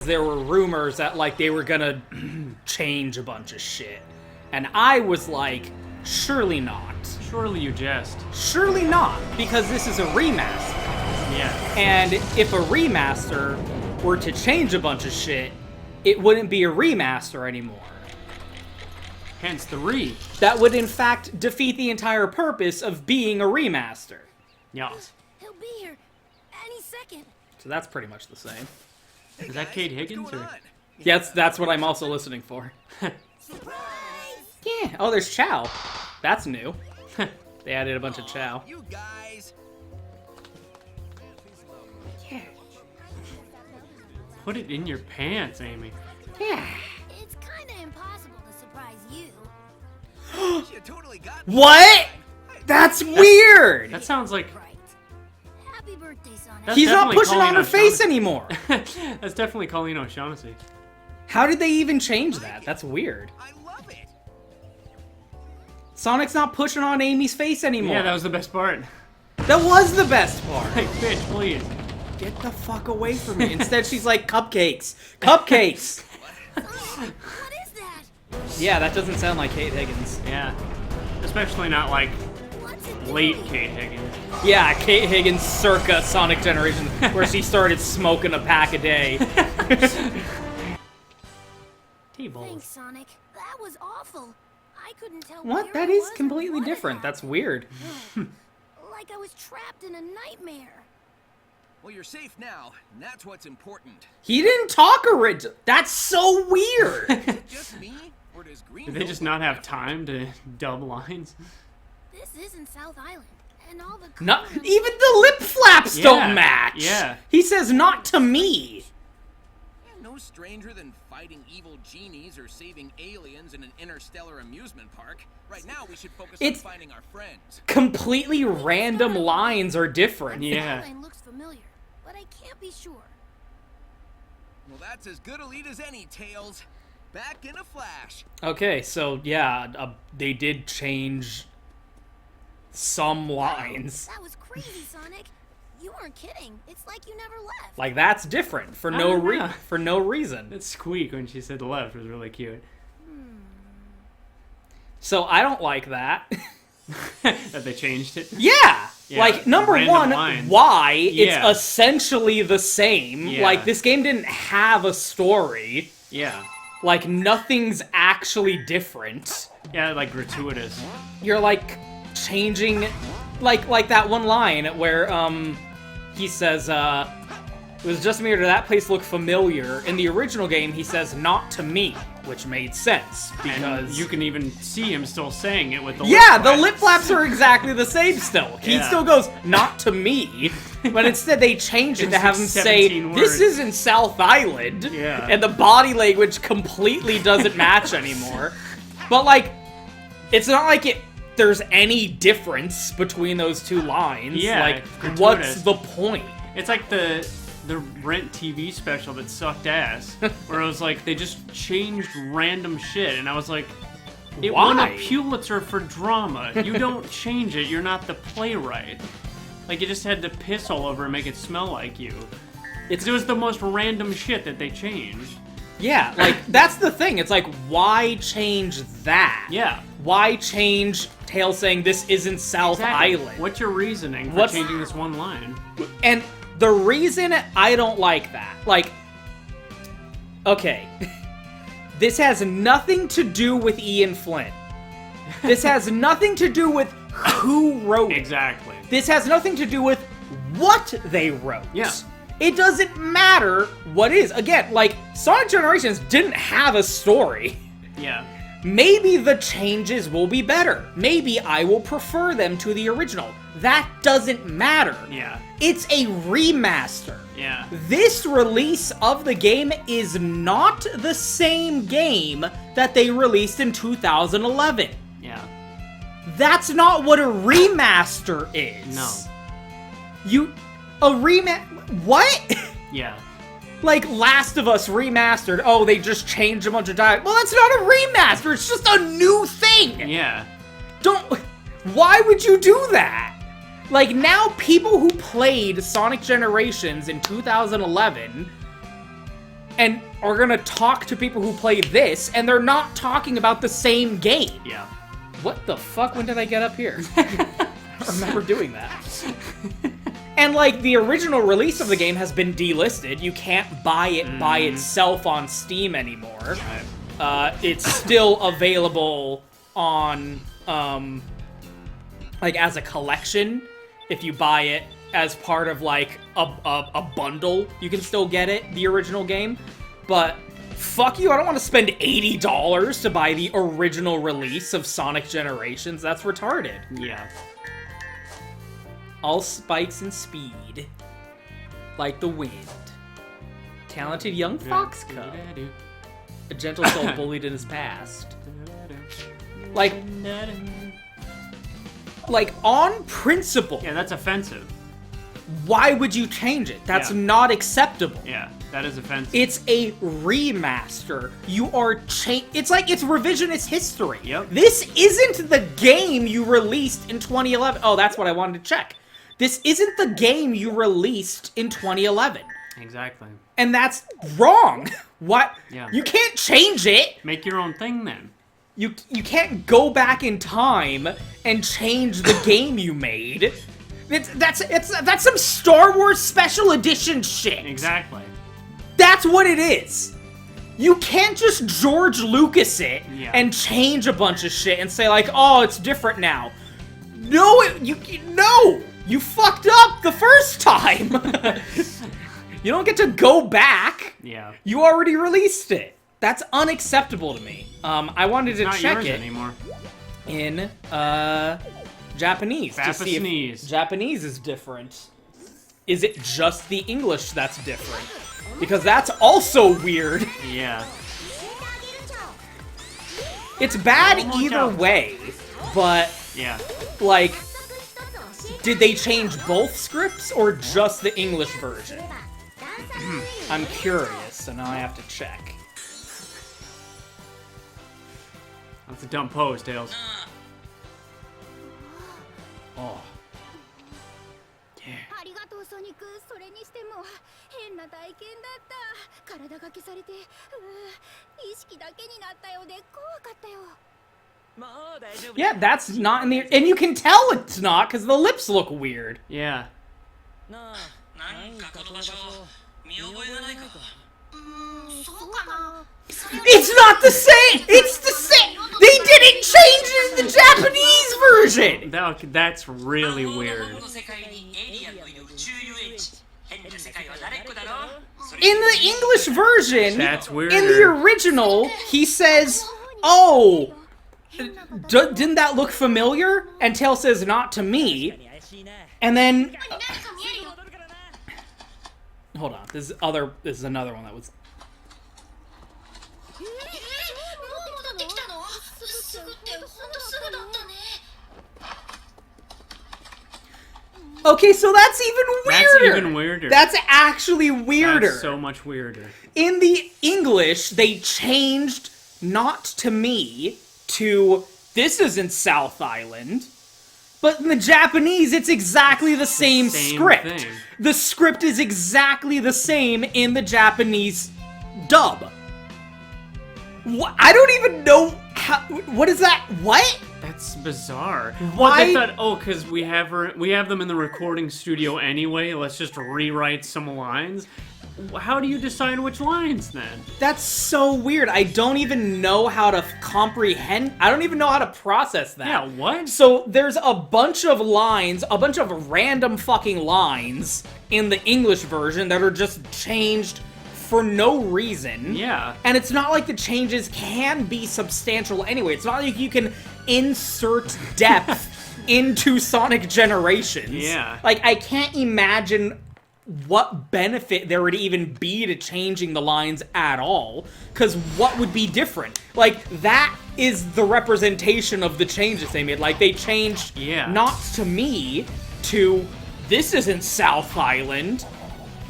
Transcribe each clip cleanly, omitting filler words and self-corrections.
There were rumors that, like, they were gonna change a bunch of shit. And I was like, surely not. Surely you jest. Surely not, because this is a remaster. Yeah. And if a remaster were to change a bunch of shit, it wouldn't be a remaster anymore. Hence the re. That would, in fact, defeat the entire purpose of being a remaster. Yes. He'll be here any second. So that's pretty much the same. Hey Is that guys, Kate what's Higgins, going or- on? Yeah, that's what I'm also listening for. Surprise! Yeah. Oh, there's Chow. That's new. They added a bunch of Chow. You guys. Yeah. Put it in your pants, Amy. Yeah. It's kind of impossible to surprise you. You totally got me. What? That's weird. That sounds like... Right. Happy birthday, Sonic. That's He's not definitely pushing Colleen on her face O'Shaughnessy. anymore. That's definitely Colleen O'Shaughnessy. How did they even change that? That's weird. I love it. Sonic's not pushing on Amy's face anymore. Yeah, that was the best part. That was the best part. Like, bitch, please. Get the fuck away from me. Instead, she's like, cupcakes. Cupcakes. Sonic, what is that? Yeah, that doesn't sound like Kate Higgins. Yeah. Especially not like What's it late doing? Kate Higgins. Yeah, Kate Higgins circa Sonic Generation, where she started smoking a pack a day. T-balls. Thanks, Sonic. That was awful. I couldn't tell What? where That I is was or completely what had different. That's happened. weird. Like I was trapped in a nightmare. Well, you're safe now, and that's what's important. He didn't talk original. That's so weird. Just me, or does Green? Did they just not have time to dub lines? This isn't South Island, and all the Not colors- even the lip flaps Yeah, don't match. yeah. He says not to me. No stranger than fighting evil genies or saving aliens in an interstellar amusement park. Right now, we should focus It's- on finding our friends. Completely random lines are different. Yeah. Island looks familiar, but I can't be sure. Well, that's as good a lead as any, Tails. Back in a flash. Okay, so yeah, they did change some lines. That was crazy, Sonic. You weren't kidding. It's like you never left. Like that's different for I no don't know. for no reason. That squeak when she said left was really cute. So I don't like that. That they changed it. Yeah. Yeah, Like number random one, lines. why Yeah. it's essentially the same. Yeah. Like this game didn't have a story. Yeah. Like nothing's actually different. Yeah, like gratuitous. You're like changing like that one line where he says it was just me or did that place look familiar. In the original game he says not to me, which made sense And because you can even see him still saying it with the yeah, lip the flaps. lip flaps are exactly the same still. He Yeah. still goes, not to me. But instead they changed it It's to have like him say, 17 this words. isn't South Island. Yeah. And the body language completely doesn't match anymore. But like, it's not like there's any difference between those two lines. Yeah, Like, it's what's gratuitous. the point? It's like the Rent TV special that sucked ass, where it was like they just changed random shit, and I was like, it won Why? a Pulitzer for drama. You don't change it. You're not the playwright. Like you just had to piss all over and make it smell like you. It was the most random shit that they changed. Yeah, like, that's the thing. It's like, why change that? Yeah. Why change Tails saying this isn't South Exactly. Island? What's your reasoning for What's- changing this one line? And the reason I don't like that, like, okay, this has nothing to do with Ian Flynn. This has nothing to do with who wrote it. Exactly. This has nothing to do with what they wrote. Yeah. It doesn't matter what is. Again, like, Sonic Generations didn't have a story. Yeah. Maybe the changes will be better. Maybe I will prefer them to the original. That doesn't matter. Yeah. It's a remaster. Yeah. This release of the game is not the same game that they released in 2011. Yeah. That's not what a remaster is. No. What? Yeah. Like Last of Us remastered. Oh, they just changed a bunch of dialogue. Well, that's not a remaster. It's just a new thing. Yeah. Why would you do that? Like, now people who played Sonic Generations in 2011 and are gonna talk to people who play this, and they're not talking about the same game. Yeah. What the fuck? When did I get up here? I don't remember doing that. And, like, the original release of the game has been delisted. You can't buy it by itself on Steam anymore. Right. It's still available on, like, as a collection. If you buy it as part of, like, a bundle, you can still get it, the original game. But fuck you, I don't want to spend $80 to buy the original release of Sonic Generations. That's retarded. Yeah. All spikes and speed, like the wind. Talented young fox cub. A gentle soul bullied in his past. Like on principle. Yeah, that's offensive. Why would you change it? That's not acceptable. Yeah, that is offensive. It's a remaster. You are it's like it's revisionist history. Yep. This isn't the game you released in 2011. Oh, that's what I wanted to check. This isn't the game you released in 2011. Exactly. And that's wrong. What? Yeah. You can't change it. Make your own thing then. You can't go back in time and change the game you made. That's some Star Wars Special Edition shit. Exactly. That's what it is. You can't just George Lucas it and change a bunch of shit and say like, oh, it's different now. No, no. You fucked up the first time. You don't get to go back. Yeah. You already released it. That's unacceptable to me. I wanted to Not check yours it anymore. in Japanese to see if Japanese is different. Is it just the English that's different? Because that's also weird. Yeah. It's bad either way, but yeah. Like, did they change both scripts or just the English version? I'm curious, so now I have to check. That's a dumb pose, Tails. Oh. ありがとうソニック。それにしても変な体験だった。体が消されて、意識だけになったようで怖かったよ。 Yeah, that's not in the... And you can tell it's not, because the lips look weird. Yeah. It's not the same! It's the same! They didn't change it in the Japanese version! That's really weird. In the English version, That's weird. In the original, he says, oh... didn't that look familiar? And Tails says, not to me. And then... hold on. This is another one that was... Okay, so that's even weirder. That's even weirder. That's actually weirder. That's so much weirder. In the English, they changed not to me to this isn't South Island. But in the Japanese, it's exactly the same script. Thing. The script is exactly the same in the Japanese dub. What? I don't even know how. What is that? What? That's bizarre. Why? Well, they thought, oh, because we have them in the recording studio anyway. Let's just rewrite some lines. How do you decide which lines then? That's so weird. I don't even know how to comprehend. I don't even know how to process that. Yeah, what? So there's a bunch of lines, a bunch of random fucking lines in the English version that are just changed for no reason. Yeah. And it's not like the changes can be substantial anyway. It's not like you can insert depth into Sonic Generations. Yeah. Like, I can't imagine what benefit there would even be to changing the lines at all. Because what would be different? Like, that is the representation of the changes they made. Like, they changed not to me to this isn't South Island.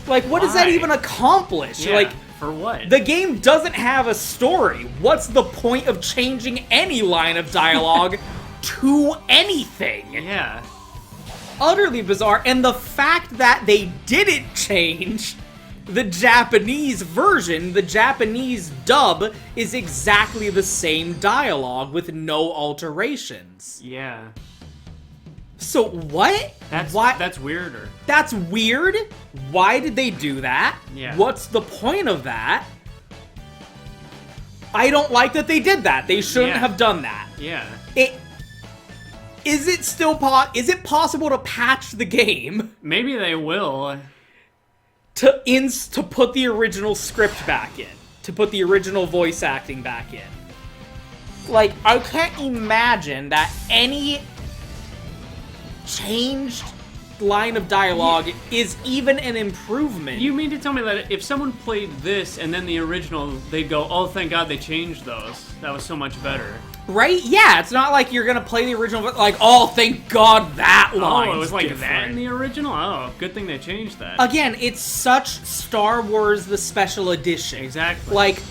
Like, what does that even accomplish? Yeah, like, for what? The game doesn't have a story. What's the point of changing any line of dialogue to anything? Yeah. Utterly bizarre. And the fact that they didn't change the Japanese version, the Japanese dub, is exactly the same dialogue with no alterations. Yeah. So what? That's weirder. That's weird? Why did they do that? Yeah. What's the point of that? I don't like that they did that. They shouldn't have done that. Yeah. Is it possible to patch the game Maybe they will. to put the original script back in, to put the original voice acting back in? Like, I can't imagine that any changed line of dialogue is even an improvement. You mean to tell me that if someone played this and then the original, they'd go, oh, thank God they changed those. That was so much better. Right? Yeah, it's not like you're gonna play the original, like, oh, thank God that line. Oh, it was like that in the original? Oh, good thing they changed that. Again, it's such Star Wars the Special Edition. Exactly. Like,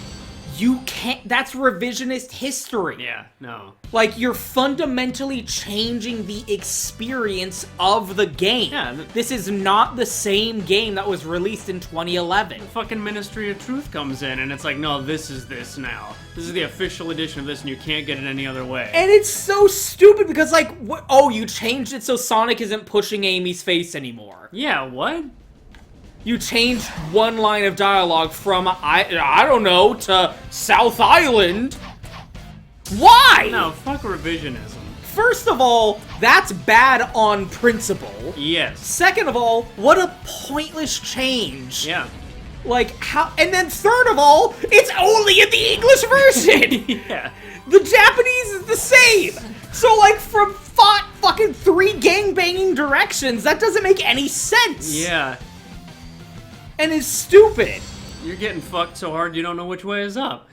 you can't, that's revisionist history. Yeah, no. Like, you're fundamentally changing the experience of the game. Yeah. This is not the same game that was released in 2011. Fucking Ministry of Truth comes in and it's like, no, this is this now. This is the official edition of this and you can't get it any other way. And it's so stupid because, like, oh, you changed it so Sonic isn't pushing Amy's face anymore. Yeah, what? You changed one line of dialogue from, I don't know, to South Island. Why? No, fuck revisionism. First of all, that's bad on principle. Yes. Second of all, what a pointless change. Yeah. Like, how, and then third of all, it's only in the English version. Yeah. The Japanese is the same. So, like, from fucking 3 gangbanging directions, that doesn't make any sense. Yeah. And it's stupid. You're getting fucked so hard you don't know which way is up.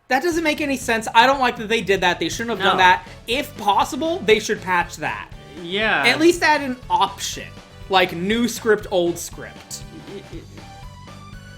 That doesn't make any sense. I don't like that they did that. They shouldn't have done that. If possible, they should patch that. Yeah. At least add an option. Like, new script, old script.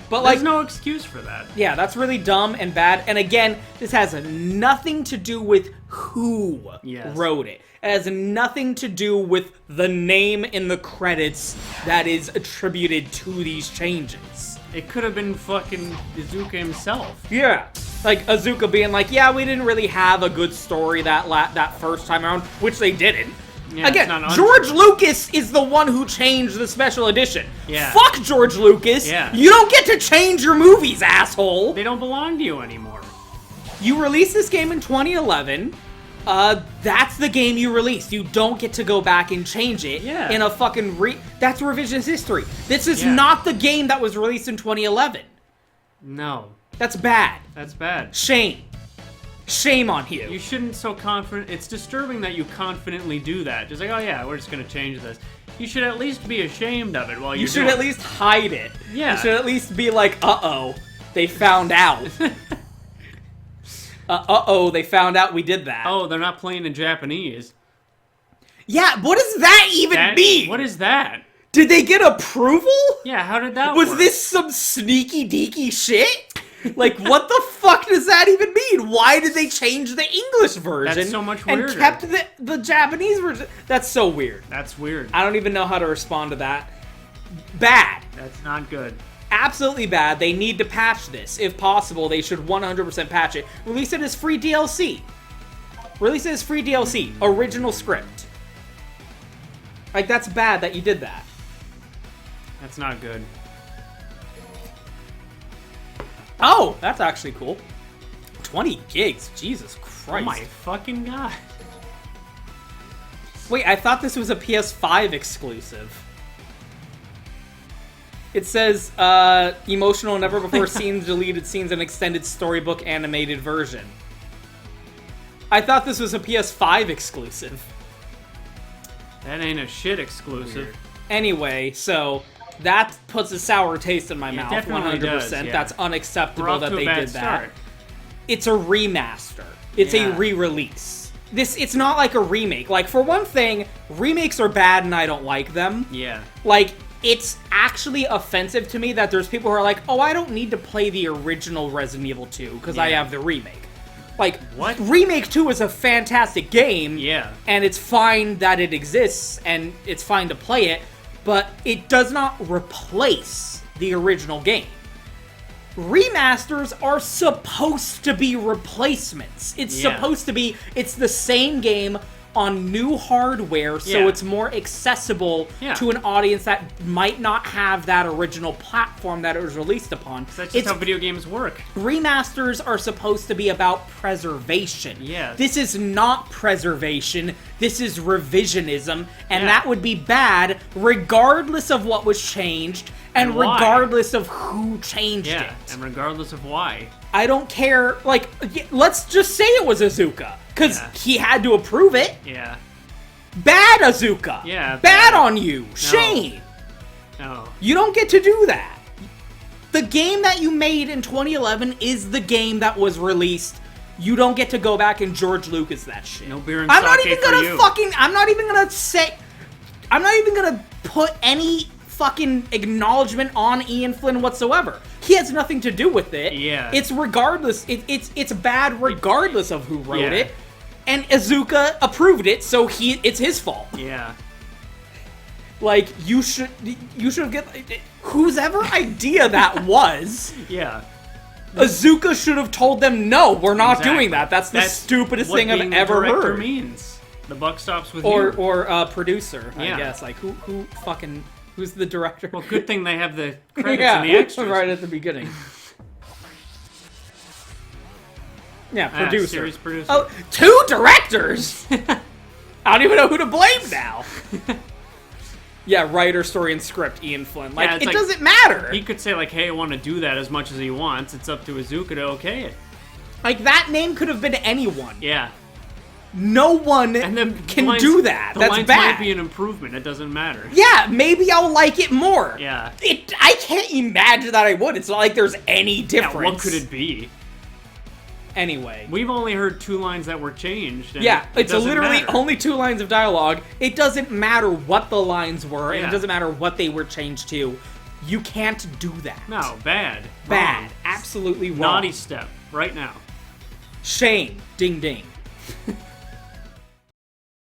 But, There's like, no excuse for that. yeah, that's really dumb and bad. And again, this has nothing to do with who wrote it. It has nothing to do with the name in the credits that is attributed to these changes. It could have been fucking Izuka himself. Yeah. Like, Azuka being like, yeah, we didn't really have a good story that first time around, which they didn't. Yeah, Again, it's not George Lucas is the one who changed the special edition. Yeah. Fuck George Lucas. Yeah. You don't get to change your movies, asshole. They don't belong to you anymore. You released this game in 2011. That's the game you released. You don't get to go back and change it in a fucking that's revisionist history. This is not the game that was released in 2011. No. That's bad. That's bad. Shame. Shame on you. You shouldn't so confident. It's disturbing that you confidently do that. Just like, oh yeah, we're just gonna change this. You should at least be ashamed of it while you should at least hide it. Yeah. You should at least be like, uh-oh, they found out. Uh-oh, they found out we did that. Oh, they're not playing in Japanese. Yeah, what does that even mean? What is that? Did they get approval? Yeah, how did that Was work? this some sneaky deaky shit? Like, what the fuck does that even mean? Why did they change the English version? That's so much weirder. And kept the Japanese version? That's so weird. That's weird. I don't even know how to respond to that. Bad. That's not good. Absolutely bad. They need to patch this. If possible, they should 100% patch it. Release it as free DLC. Release it as free DLC. Original script. Like, that's bad that you did that. That's not good. Oh, that's actually cool. 20 gigs. Jesus Christ. Oh my fucking god. Wait, I thought this was a PS5 exclusive. It says, emotional, never before seen, deleted scenes, and extended storybook animated version. I thought this was a PS5 exclusive. That ain't a shit exclusive. Weird. Anyway, so that puts a sour taste in my mouth. Definitely 100%. does, yeah. That's unacceptable that they did that. Start. It's a remaster. It's a re-release. It's not like a remake. Like, for one thing, remakes are bad and I don't like them. Yeah. Like, it's actually offensive to me that there's people who are like, oh, I don't need to play the original Resident Evil 2 because I have the remake. Like, what? Remake 2 is a fantastic game. Yeah. And it's fine that it exists, and it's fine to play it, but it does not replace the original game. Remasters are supposed to be replacements. It's supposed to be, it's the same game on new hardware, so it's more accessible to an audience that might not have that original platform that it was released upon. That's just how video games work. Remasters are supposed to be about preservation. Yes. This is not preservation, this is revisionism, and that would be bad regardless of what was changed, and regardless of who changed it. And regardless of why. I don't care, like, let's just say it was Azuka, because he had to approve it. Yeah. Bad Azuka. Yeah. Bad on you. No. Shame. No. You don't get to do that. The game that you made in 2011 is the game that was released. You don't get to go back and George Lucas that shit. No beer and sake for you. I'm not even gonna put any fucking acknowledgement on Ian Flynn whatsoever. He has nothing to do with it. Yeah. It's regardless. It's bad regardless of who wrote it. And Azuka approved it, so it's his fault. Yeah. Like, you should have whose ever idea that was. Yeah. Azuka should have told them, no, we're not doing that. That's the stupidest thing I've ever heard. Means. The buck stops with you. Or producer, I guess. Like, who's the director? Well, good thing they have the credits and the extras. Right at the beginning. Yeah, producer. Series producer. Oh, 2 directors? I don't even know who to blame now. Yeah, writer, story, and script, Ian Flynn. Like, it doesn't matter. He could say, like, hey, I want to do that as much as he wants. It's up to Azuka to okay it. Like, that name could have been anyone. Yeah. No one can do that. That's lines bad. Might be an improvement. It doesn't matter. Yeah, maybe I'll like it more. Yeah. I can't imagine that I would. It's not like there's any difference. Yeah, what could it be? Anyway. We've only heard 2 lines that were changed. And it's literally only 2 lines of dialogue. It doesn't matter what the lines were, and it doesn't matter what they were changed to. You can't do that. No, bad. Bad. Wrong. Absolutely wrong. Naughty step. Right now. Shame. Ding ding.